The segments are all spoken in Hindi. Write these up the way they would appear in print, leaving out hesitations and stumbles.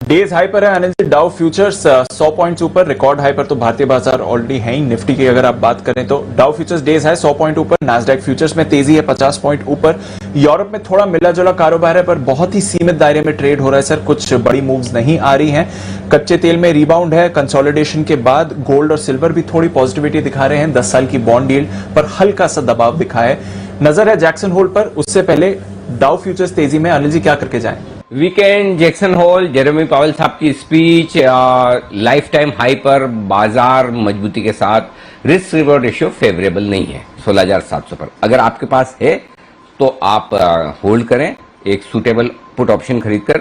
डेज हाई पर है Anil ji. Dow futures 100 points ऊपर, रिकॉर्ड हाई पर तो भारतीय बाजार ऑलरेडी है ही। निफ्टी की अगर आप बात करें तो Dow futures days high 100 point ऊपर, नैस्डैक फ्यूचर्स में तेजी है 50 पॉइंट ऊपर। यूरोप में थोड़ा मिला जुला कारोबार है पर बहुत ही सीमित दायरे में ट्रेड हो रहा है सर, कुछ बड़ी मूव्स नहीं आ रही हैं। कच्चे तेल में रिबाउंड है कंसोलिडेशन के बाद। गोल्ड और सिल्वर भी थोड़ी पॉजिटिविटी दिखा रहे हैं। 10 साल की बॉन्ड यील्ड पर हल्का सा दबाव दिखा है। नजर है जैक्सन होल पर, उससे पहले डाउ फ्यूचर्स तेजी में। अनिल जी क्या करके जाएं? Weekend Jackson Hole, Jeremy Powell साहब की स्पीच, लाइफ टाइम हाई पर बाजार मजबूती के साथ। रिस्क रिवॉर्ड रेशियो फेवरेबल नहीं है 16,700 पर। अगर आपके पास है तो आप होल्ड करें, एक सूटेबल पुट ऑप्शन खरीदकर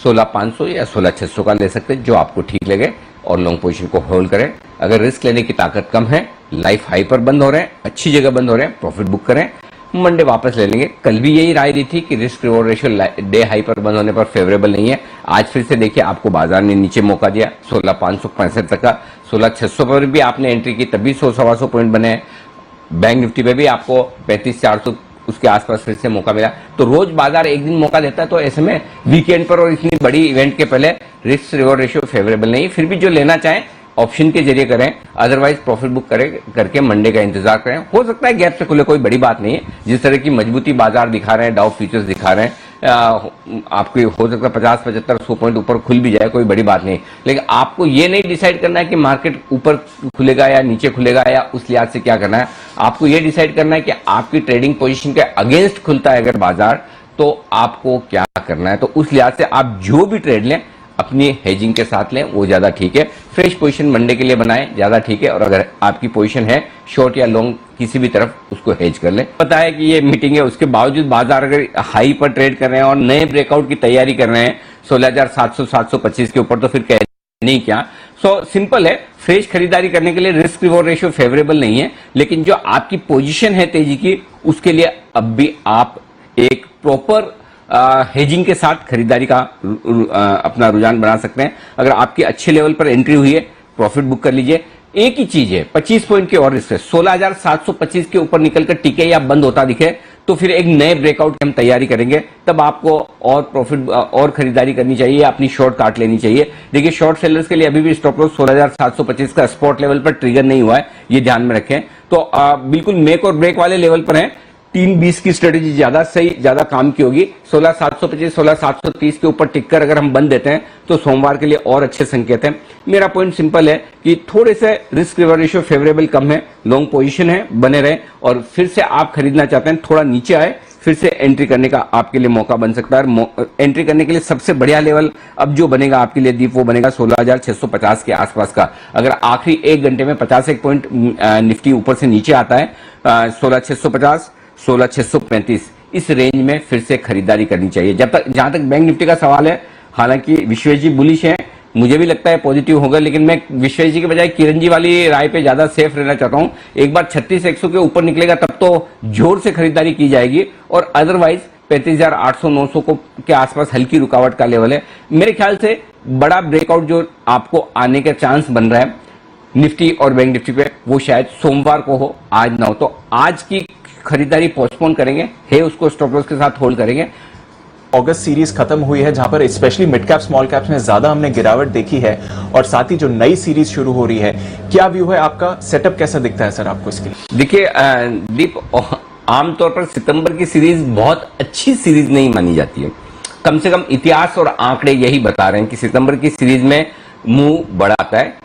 16,500 या 16,600 का ले सकते हैं, जो आपको ठीक लगे, और लॉन्ग पोजीशन को होल्ड करें। अगर रिस्क लेने की ताकत कम है, लाइफ हाई पर बंद हो रहे हैं, अच्छी जगह बंद हो रहे हैं, प्रॉफिट बुक करें, मंडे वापस ले लेंगे। कल भी यही राय दी थी कि risk reward ratio day high पर बंद होने पर फेवरेबल नहीं है। आज फिर से देखिए आपको बाजार ने नीचे मौका दिया 16,565 तक का। 16,600 पर भी आपने एंट्री की, तभी 100-125 पॉइंट बने हैं। बैंक निफ्टी पे भी आपको 35,400 उसके आसपास फिर से मौका मिला। तो रोज बाजार एक दिन मौका देता है, तो ऐसे में वीकेंड पर और इतनी बड़ी इवेंट के पहले रिस्क रिवॉर्ड रेशियो फेवरेबल नहीं। फिर भी जो लेना चाहें ऑप्शन के जरिए करें, अदरवाइज प्रॉफिट बुक करें करके मंडे का इंतजार करें। हो सकता है गैप से खुले, कोई बड़ी बात नहीं है। जिस तरह की मजबूती बाजार दिखा रहे हैं, डाउ फ्यूचर्स दिखा रहे हैं, आपको हो सकता है 50-75-100 पॉइंट ऊपर खुल भी जाए, कोई बड़ी बात नहीं। लेकिन आपको ये नहीं डिसाइड करना है कि मार्केट ऊपर खुलेगा या नीचे खुलेगा या उस लिहाज से क्या करना है। आपको ये डिसाइड करना है कि आपकी ट्रेडिंग पोजीशन के अगेंस्ट खुलता है अगर बाजार, तो आपको क्या करना है। तो उस लिहाज से आप जो भी ट्रेड लें अपनी हेजिंग के साथ लें, वो ज्यादा ठीक है। फ्रेश पोजीशन मंडे के लिए बनाएं, ज्यादा ठीक है। और अगर आपकी पोजीशन है शॉर्ट या लॉन्ग किसी भी तरफ, उसको हेज कर लें। पता है कि ये मीटिंग है, उसके बावजूद बाजार अगर हाई पर ट्रेड कर रहे हैं और नए ब्रेकआउट की तैयारी कर रहे हैं 16,700-725 के ऊपर, तो फिर कह नहीं क्या। सो सिंपल है, फ्रेश खरीदारी करने के लिए रिस्क रिवॉर्ड रेशियो फेवरेबल नहीं है। लेकिन जो आपकी पोजीशन है तेजी की, उसके लिए अब भी आप एक प्रॉपर हेजिंग के साथ खरीदारी का अपना रुझान बना सकते हैं। अगर आपकी अच्छे लेवल पर एंट्री हुई है, प्रॉफिट बुक कर लीजिए। एक ही चीज है, 25 पॉइंट के और रिस्क है। 16,725 के ऊपर निकलकर टिके या बंद होता दिखे तो फिर एक नए ब्रेकआउट की हम तैयारी करेंगे, तब आपको और प्रॉफिट और खरीदारी करनी चाहिए, अपनी शॉर्ट काट लेनी चाहिए। देखिए शॉर्ट सेलर्स के लिए अभी भी स्टॉप लॉस 16,725 का स्पॉट लेवल पर ट्रिगर नहीं हुआ है, ये ध्यान में रखें। तो बिल्कुल मेक और ब्रेक वाले लेवल पर है। 3-20 की स्ट्रेटेजी ज्यादा सही, ज्यादा काम की होगी। 16,725, 16,730 के ऊपर टिककर अगर हम बंद देते हैं तो सोमवार के लिए और अच्छे संकेत हैं। मेरा पॉइंट सिंपल है कि थोड़े से रिस्क रिवॉर्ड रेशियो फेवरेबल कम है, लॉन्ग पोजीशन है, बने रहे। और फिर से आप खरीदना चाहते हैं, थोड़ा नीचे आए, फिर से एंट्री करने का आपके लिए मौका बन सकता है। एंट्री करने के लिए सबसे बढ़िया लेवल अब जो बनेगा आपके लिए दीप, वो बनेगा 16,650 के आसपास का। अगर आखिरी 1 घंटे में 51 पॉइंट निफ्टी ऊपर से नीचे आता है, 16,650, 16,635, इस रेंज में फिर से खरीदारी करनी चाहिए। जहां तक बैंक निफ्टी का सवाल है, हालांकि विश्वेश जी बुलिश है, मुझे भी लगता है पॉजिटिव होगा, लेकिन मैं विश्वेश जी के बजाय किरण जी वाली राय पे ज्यादा सेफ रहना चाहता हूं। एक बार 36,100 के ऊपर निकलेगा तब तो जोर से खरीदारी की जाएगी, और अदरवाइज 35,800-900 के आसपास हल्की रुकावट का लेवल है। मेरे ख्याल से बड़ा ब्रेकआउट जो आपको आने का चांस बन रहा है निफ्टी और बैंक निफ्टी पे, वो शायद सोमवार को हो, आज ना हो। तो आज की खरीदारी पोस्टपोन करेंगे, है उसको स्टॉप लॉस के साथ होल्ड करेंगे। अगस्त सीरीज खत्म हुई है, जहां पर specially mid cap small caps में ज्यादा हमने गिरावट देखी है, और साथ ही जो नई सीरीज शुरू हो रही है, क्या व्यू है आपका? सेटअप कैसा दिखता है सर आपको इसके लिए? देखिए दीप, आमतौर पर सितंबर की सीरीज बहुत अच्छी सीरीज नहीं मानी जाती है। कम से कम इतिहास और आंकड़े यही बता रहे हैं कि सितंबर की सीरीज में मुंह बड़ा आता है,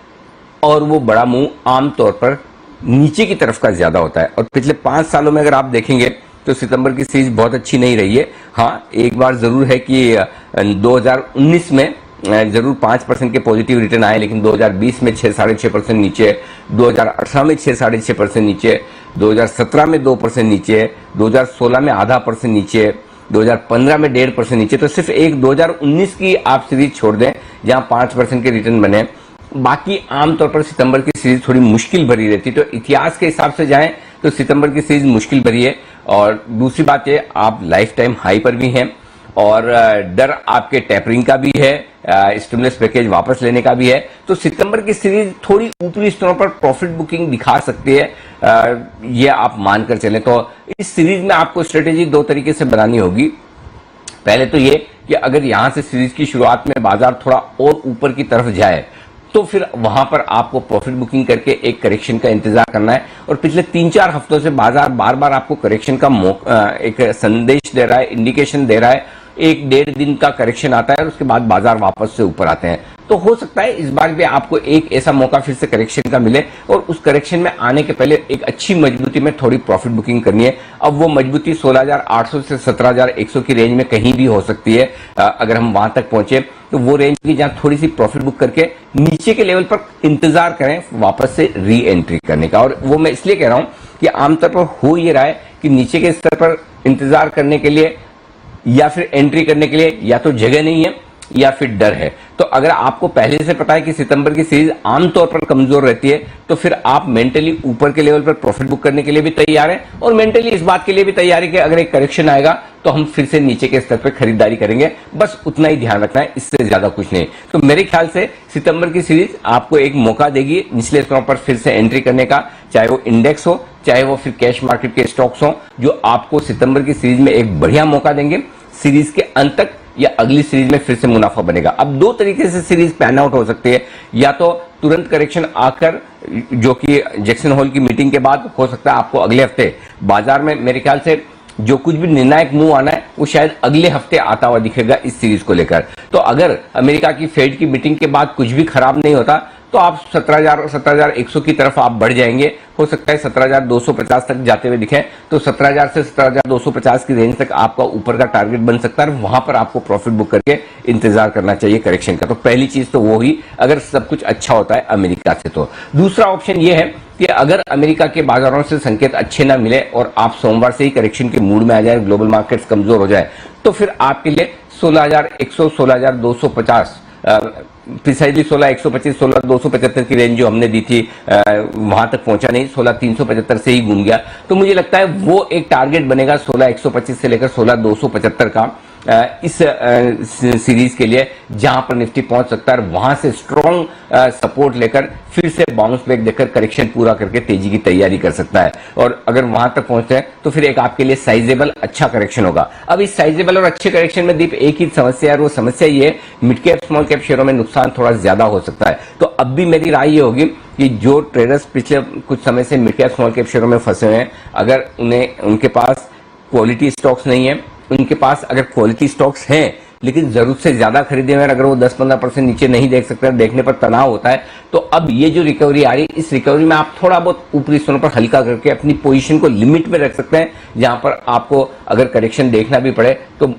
और वो बड़ा मुंह आमतौर पर नीचे की तरफ का ज्यादा होता है। और पिछले 5 सालों में अगर आप देखेंगे तो सितंबर की सीरीज बहुत अच्छी नहीं रही है। हाँ, एक बार जरूर है कि 2019 में जरूर 5% के पॉजिटिव रिटर्न आए, लेकिन 2020 में 6-6.5% नीचे, 2018 में 6-6.5% नीचे, 2017 में 2% नीचे, 2016 में 0.5% नीचे, 2015 में 1.5% नीचे। तो सिर्फ एक 2019 की आप सीरीज छोड़ दें जहां 5% के रिटर्न बने, बाकी आमतौर पर सितंबर की सीरीज थोड़ी मुश्किल भरी रहती है। तो इतिहास के हिसाब से जाएं तो सितंबर की सीरीज मुश्किल भरी है। और दूसरी बात ये, आप लाइफ टाइम हाई पर भी हैं, और डर आपके टेपरिंग का भी है, स्टिमुलस पैकेज वापस लेने का भी है। तो सितंबर की सीरीज थोड़ी ऊपरी स्तरों पर प्रॉफिट बुकिंग दिखा सकती है, ये आप मानकर चलें। तो इस सीरीज में आपको स्ट्रेटेजी 2 तरीके से बनानी होगी। पहले तो ये कि अगर यहां से सीरीज की शुरुआत में बाजार थोड़ा और ऊपर की तरफ जाए तो फिर वहां पर आपको प्रॉफिट बुकिंग करके एक करेक्शन का इंतजार करना है। और पिछले 3-4 हफ्तों से बाजार बार बार आपको करेक्शन का एक संदेश दे रहा है, इंडिकेशन दे रहा है। 1-1.5 दिन का करेक्शन आता है और उसके बाद बाजार वापस से ऊपर आते हैं। तो हो सकता है इस बार भी आपको एक ऐसा मौका फिर से करेक्शन का मिले और उस करेक्शन में आने के पहले एक अच्छी मजबूती में थोड़ी प्रॉफिट बुकिंग करनी है। अब वो मजबूती 16,800 से 17,100 की रेंज में कहीं भी हो सकती है। अगर हम वहां तक पहुंचे तो वो रेंज की जहां थोड़ी सी प्रॉफिट बुक करके नीचे के लेवल पर इंतजार करें वापस से री एंट्री करने का। और वो मैं इसलिए कह रहा हूं कि आमतौर पर हो ये रहा है कि नीचे के स्तर पर इंतजार करने के लिए या फिर एंट्री करने के लिए या तो जगह नहीं है या फिर डर है। तो अगर आपको पहले से पता है कि सितंबर की सीरीज आमतौर पर कमजोर रहती है तो फिर आप मेंटली ऊपर के लेवल पर प्रॉफिट बुक करने के लिए भी तैयार हैं और मेंटली इस बात के लिए भी तैयार है कि अगर एक करेक्शन आएगा तो हम फिर से नीचे के स्तर पर खरीदारी करेंगे। बस उतना ही ध्यान रखना है, इससे ज्यादा कुछ नहीं। तो मेरे ख्याल से सितंबर की सीरीज आपको एक मौका देगी निचले स्तरों पर फिर से एंट्री करने का, चाहे वो इंडेक्स हो चाहे वो फिर कैश मार्केट के स्टॉक्स हो, जो आपको सितंबर की सीरीज में एक बढ़िया मौका देंगे। सीरीज के अंत तक या अगली सीरीज में फिर से मुनाफा बनेगा। अब दो तरीके से सीरीज पैन आउट हो सकती है, या तो तुरंत करेक्शन आकर जो कि जैक्सन होल की मीटिंग के बाद हो सकता है आपको अगले हफ्ते बाजार में मेरे ख्याल से जो कुछ भी निर्णायक मूव आना है वो शायद अगले हफ्ते आता हुआ दिखेगा इस सीरीज को लेकर। तो अगर अमेरिका की फेड की मीटिंग के बाद कुछ भी खराब नहीं होता तो आप 17,000 और 17,100 की तरफ आप बढ़ जाएंगे। हो सकता है 17,250 तक जाते हुए दिखें तो 17,000 से 17,250 की रेंज तक आपका ऊपर का टारगेट बन सकता है और वहां पर आपको प्रॉफिट बुक करके इंतजार करना चाहिए करेक्शन का। तो पहली चीज तो वो ही, अगर सब कुछ अच्छा होता है अमेरिका से। तो दूसरा ऑप्शन ये है कि अगर अमेरिका के बाजारों से संकेत अच्छे ना मिले और आप सोमवार से ही करेक्शन के मूड में आ जाए, ग्लोबल मार्केट्स कमजोर हो जाए, तो फिर आपके लिए 16,100, 16,250 प्रिसाइजली 16,125, 16,275 की रेंज जो हमने दी थी वहां तक पहुंचा नहीं, 16,375 से ही घूम गया। तो मुझे लगता है वो एक टारगेट बनेगा 16,125 से लेकर 16,275 का इस सीरीज के लिए, जहां पर निफ्टी पहुंच सकता है। वहां से स्ट्रॉन्ग सपोर्ट लेकर फिर से बाउंस बैक देकर करेक्शन पूरा करके तेजी की तैयारी कर सकता है। और अगर वहां तक पहुंचते हैं तो फिर एक आपके लिए साइजेबल अच्छा करेक्शन होगा। अब इस साइजेबल और अच्छे करेक्शन में दीप एक ही समस्या है, और वो समस्या ये है मिड कैप स्मॉल कैप शेयरों में नुकसान थोड़ा ज्यादा हो सकता है। तो अब भी मेरी राय ये होगी कि जो ट्रेडर्स पिछले कुछ समय से मिड कैप स्मॉल कैप शेयरों में फंसे हुए हैं, अगर उनके पास क्वालिटी स्टॉक्स नहीं है, उनके पास अगर क्वालिटी स्टॉक्स हैं लेकिन जरूरत से ज्यादा खरीदे हुए, अगर वो 10-15% नीचे नहीं देख सकते, देखने पर तनाव होता है, तो अब ये जो रिकवरी आ रही है, इस रिकवरी में आप थोड़ा बहुत ऊपरी स्तरों पर हल्का करके अपनी पोजीशन को लिमिट में रख सकते हैं, जहां पर आपको अगर करेक्शन देखना भी पड़े तो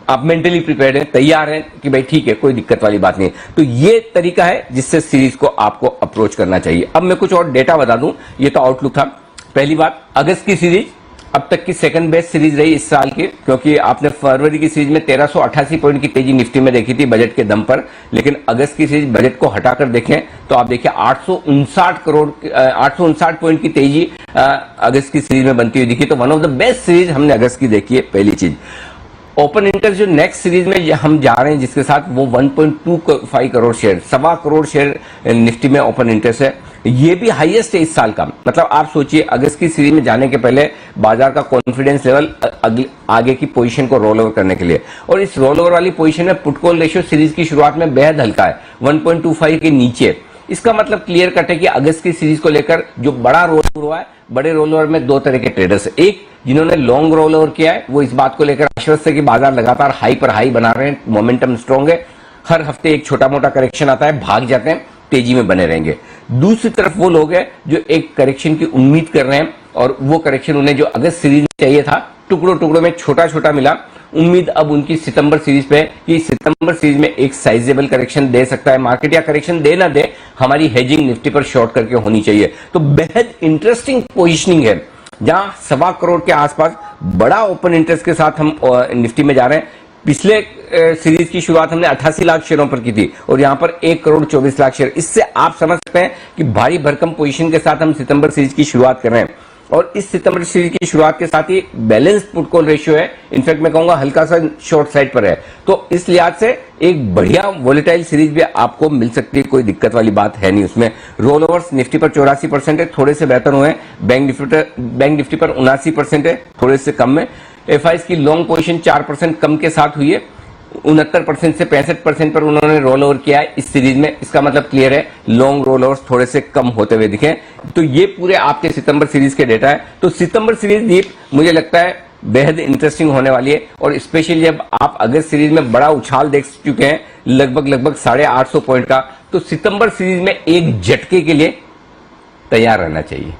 आप मेंटली प्रिपेयर्ड हैं, तैयार हैं कि भाई ठीक है, कोई दिक्कत वाली बात नहीं। तो ये तरीका है जिससे सीरीज को आपको अप्रोच करना चाहिए। अब मैं कुछ और डेटा बता दूं, ये तो आउटलुक था। पहली बात, अगस्त की सीरीज अब तक की सेकंड बेस्ट सीरीज रही इस साल की, क्योंकि आपने फरवरी की सीरीज में 1388 पॉइंट की तेजी निफ्टी में देखी थी बजट के दम पर, लेकिन अगस्त की सीरीज बजट को हटाकर देखें तो आप देखिए 859 पॉइंट की तेजी अगस्त की सीरीज में बनती हुई दिखी। तो one of the best series हमने अगस्त की देखी है, पहली चीज। ओपन इंटरेस्ट जो नेक्स्ट सीरीज में हम जा रहे हैं जिसके साथ, वो 1.25 crore share, 1.25 crore share Nifty में ओपन इंटरेस्ट है। ये भी हाईएस्ट है इस साल का। मतलब आप सोचिए, अगस्त की सीरीज में जाने के पहले बाजार का कॉन्फिडेंस लेवल आगे की पोजीशन को रोल ओवर करने के लिए, और इस रोल ओवर वाली पोजीशन में पुट कॉल रेशियो सीरीज की शुरुआत में बेहद हल्का है, 1.25 के नीचे। इसका मतलब क्लियर कट है कि अगस्त की सीरीज को लेकर जो बड़ा रोल ओवर हुआ है, बड़े रोल ओवर में दो तरह के ट्रेडर्स, एक जिन्होंने लॉन्ग रोल ओवर किया है, वो इस बात को लेकर आश्वस्त है कि बाजार लगातार हाई पर हाई बना रहे हैं, मोमेंटम स्ट्रॉन्ग है, हर हफ्ते एक छोटा मोटा करेक्शन आता है, भाग जाते हैं, तेजी में बने रहेंगे। दूसरी तरफ वो लोग हैं जो एक करेक्शन की उम्मीद कर रहे हैं, और वो करेक्शन उन्हें जो अगस्त सीरीज में चाहिए था, टुकड़ों टुकड़ों में छोटा छोटा मिला। उम्मीद अब उनकी सितंबर सीरीज पे है कि सितंबर सीरीज में एक साइजेबल करेक्शन दे सकता है मार्केट, या करेक्शन दे ना दे, हमारी हेजिंग निफ्टी पर शॉर्ट करके होनी चाहिए। तो बेहद इंटरेस्टिंग पोजीशनिंग है, जहां 1.25 करोड़ के आसपास बड़ा ओपन इंटरेस्ट के साथ हम निफ्टी में जा रहे हैं। पिछले सीरीज की शुरुआत हमने 88 लाख शेयरों पर की थी, और यहां पर 1 करोड़ 24 लाख शेयर। इससे आप समझ सकते हैं कि भारी भरकम पोजीशन के साथ हम सितंबर सीरीज की शुरुआत कर रहे हैं, और इस सितंबर सीरीज की शुरुआत के साथ ही बैलेंस पुट कॉल रेशियो है, इनफैक्ट मैं कहूंगा हल्का सा शॉर्ट साइड पर है। तो इस लिहाज से एक बढ़िया वोलेटाइल सीरीज भी आपको मिल सकती है, कोई दिक्कत वाली बात है नहीं उसमें। रोल ओवर्स निफ्टी पर 84% है, थोड़े से बेहतर हुए हैं। बैंक निफ्टी पर 79% है, थोड़े से कम में। एफआईज की लॉन्ग पोजीशन 4% कम के साथ हुई है। 69% से 65% पर उन्होंने रोल ओवर किया है इस सीरीज में। इसका मतलब क्लियर है लॉन्ग रोल ओवर्स थोड़े से कम होते हुए दिखे। तो ये पूरे आपके सितंबर सीरीज के डेटा है। तो सितंबर सीरीज दीप मुझे लगता है बेहद इंटरेस्टिंग होने वाली है, और स्पेशली जब आप अगस्त सीरीज में बड़ा उछाल देख चुके हैं लगभग 850 पॉइंट का, तो सितंबर सीरीज में एक झटके के लिए तैयार रहना चाहिए।